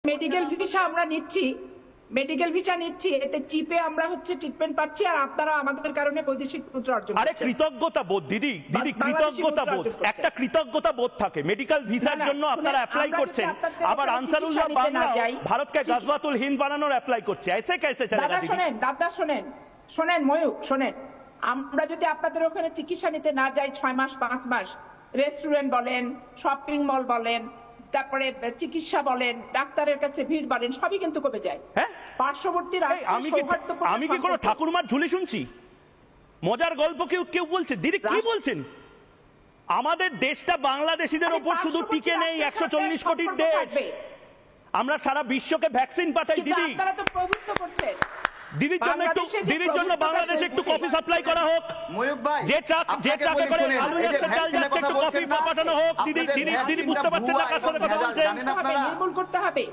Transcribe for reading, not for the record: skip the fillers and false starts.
Medical visa আমরা নিচ্ছি, medical visa নিচ্ছি, এতে চিপে আমরা ট্রিটমেন্ট পাচ্ছি, আর আপনারা আমাদের কারণে বৈদেশিক মুদ্রা অর্জন করছেন। আরে কৃতজ্ঞতা বোধ দিদি, কৃতজ্ঞতা বোধ, একটা কৃতজ্ঞতা বোধ থাকে। মেডিকেল ভিসার জন্য আপনারা অ্যাপ্লাই করছেন, আবার আনসারুল্লাহ বাংলা ভারতকে গজওয়াতুল হিন্দ বানানোর অ্যাপ্লাই করছে। ऐसे कैसे चलेगा দিদি? দাদা শোনেন ময়ূক শোনেন, আমরা যদি আপনাদের ওখানে চিকিৎসা নিতে না যাই 6 মাস 5 মাস, রেস্টুরেন্ট বলেন, শপিং মল বলেন, তারপরে চিকিৎসা বলেন, ডাক্তারের কাছে ভিড় বলেন, সবই কিন্তু কমে যায়। হ্যাঁ, পার্শ্ববর্তী আমি কি কোনো ঠাকুরমার ঝুলি শুনছি? মজার গল্প কেউ বলছে? দিদি কি বলছেন? আমাদের দেশটা বাংলাদেশিদের উপর শুধু টিকে নেই, 140 কোটির দেশ, আমরা সারা বিশ্বকে ভ্যাকসিন পাঠাই। দিদি আপনারা তো প্রভুত্ব করছেন। দিদির জন্য বাংলাদেশে একটু কফি সাপ্লাই করা হোক, যে ট্রাকে করে আলু যাচ্ছে, চাল যাচ্ছে, একটু কফি পাঠানো হোক। দিদি বুঝতে পারছেন না কার সাথে কথা বলছেন? নির্মূল করতে হবে।